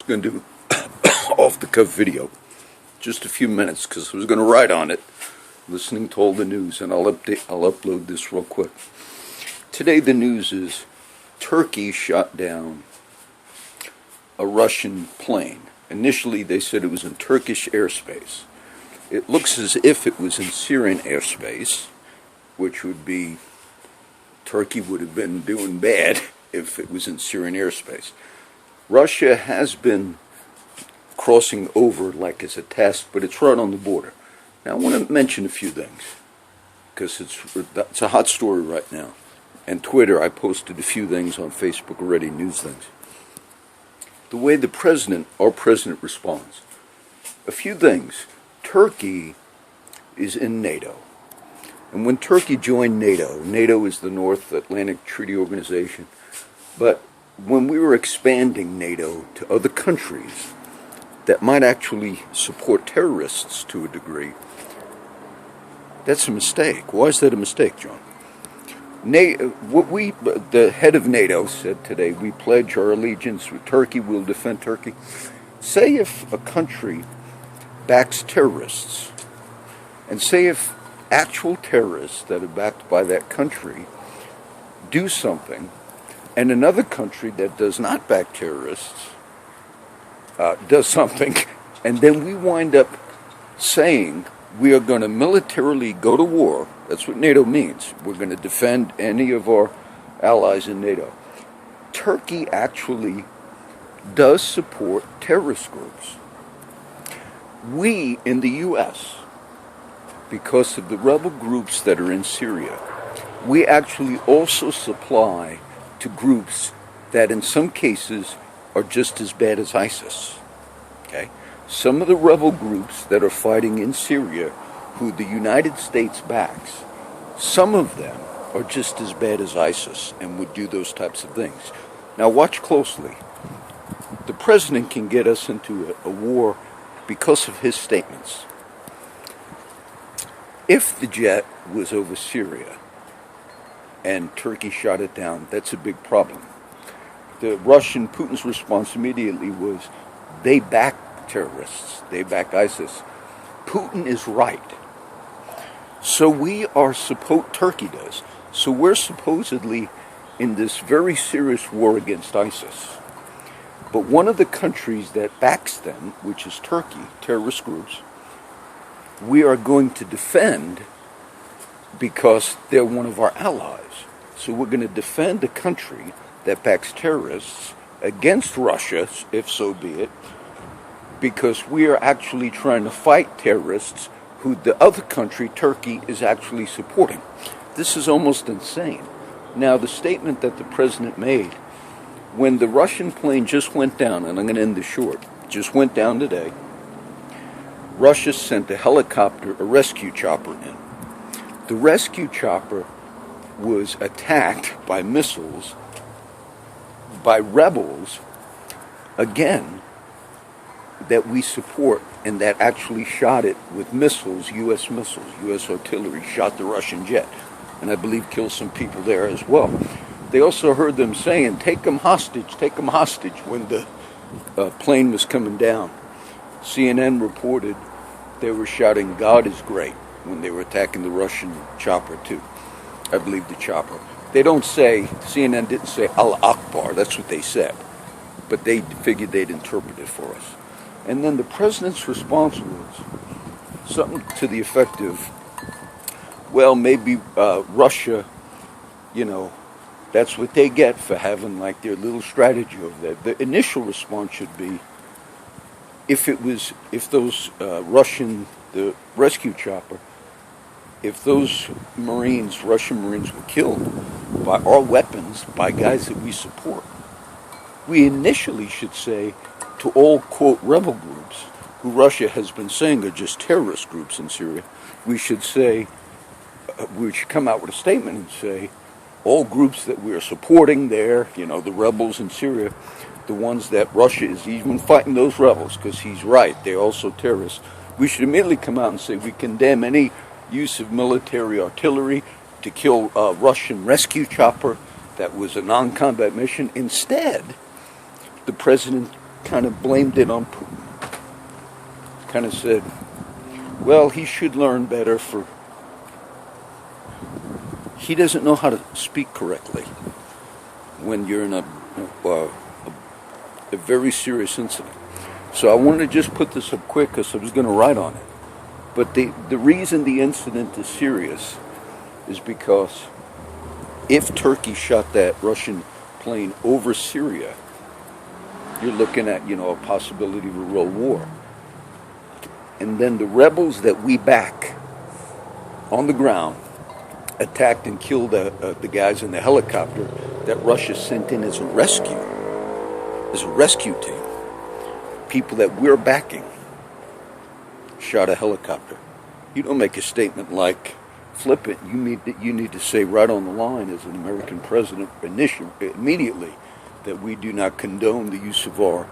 Going to do off the cuff video, just a few minutes, because I was going to write on it, listening to all the news, and I'll upload this real quick. Today the news is Turkey shot down a Russian plane. Initially they said it was in Turkish airspace. It looks as if it was in Syrian airspace, which would be, Turkey would have been doing bad if it was in Syrian airspace. Russia has been crossing over like as a test, but it's right on the border. Now I want to mention a few things, because it's a hot story right now. And Twitter, I posted a few things on Facebook already, news things. The way our president responds. A few things. Turkey is in NATO. And when Turkey joined NATO, NATO is the North Atlantic Treaty Organization, but when we were expanding NATO to other countries that might actually support terrorists to a degree, that's a mistake. Why is that a mistake, John? The head of NATO said today, we pledge our allegiance with Turkey, we'll defend Turkey. Say if a country backs terrorists, and say if actual terrorists that are backed by that country do something, and another country that does not back terrorists does something, and then we wind up saying we are going to militarily go to war. That's what NATO means. We're going to defend any of our allies in NATO. Turkey actually does support terrorist groups. We in the U.S., because of the rebel groups that are in Syria, we actually also supply to groups that in some cases are just as bad as ISIS. Okay? Some of the rebel groups that are fighting in Syria, who the United States backs, some of them are just as bad as ISIS and would do those types of things. Now watch closely. The president can get us into a war because of his statements. If the jet was over Syria and Turkey shot it down, that's a big problem. Putin's response immediately was, they back terrorists, they back ISIS. Putin is right. So Turkey does. So we're supposedly in this very serious war against ISIS. But one of the countries that backs them, which is Turkey, terrorist groups, we are going to defend because they're one of our allies. So we're going to defend a country that backs terrorists against Russia, if so be it, because we are actually trying to fight terrorists who the other country, Turkey, is actually supporting. This is almost insane. Now, the statement that the president made, when the Russian plane just went down, and I'm going to end this short, just went down today, Russia sent a helicopter, a rescue chopper in. The rescue chopper was attacked by missiles by rebels, again, that we support, and that actually shot it with missiles, U.S. artillery, shot the Russian jet, and I believe killed some people there as well. They also heard them saying, take them hostage, when the plane was coming down. CNN reported they were shouting, God is great, when they were attacking the Russian chopper too. I believe the chopper. They don't say, CNN didn't say Allah Akbar, that's what they said. But they figured they'd interpret it for us. And then the president's response was something to the effect of, well, maybe Russia, that's what they get for having like their little strategy over there. The initial response should be, if the rescue chopper, if those Russian Marines were killed by our weapons, by guys that we support, we initially should say to all, quote, rebel groups, who Russia has been saying are just terrorist groups in Syria, we should come out with a statement and say, all groups that we are supporting there, the rebels in Syria, the ones that Russia is even fighting those rebels, because he's right, they're also terrorists. We should immediately come out and say we condemn any use of military artillery to kill a Russian rescue chopper that was a non-combat mission. Instead, the president kind of blamed it on Putin. Kind of said, well, he should learn better for... He doesn't know how to speak correctly when you're in a very serious incident. So I wanted to just put this up quick because I was going to write on it. But the reason the incident is serious is because if Turkey shot that Russian plane over Syria, you're looking at, a possibility of a world war. And then the rebels that we back on the ground attacked and killed the guys in the helicopter that Russia sent in as a rescue team. People that we're backing shot a helicopter. You don't make a statement like flippant. You need to say right on the line as an American president immediately that we do not condone the use of our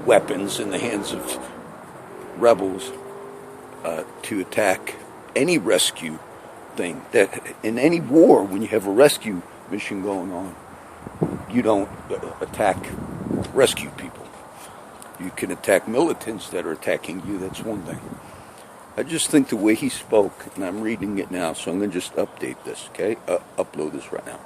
weapons in the hands of rebels to attack any rescue thing. That in any war, when you have a rescue mission going on, you don't attack rescue people. You can attack militants that are attacking you. That's one thing. I just think the way he spoke, and I'm reading it now, so I'm going to just update this, okay? Upload this right now.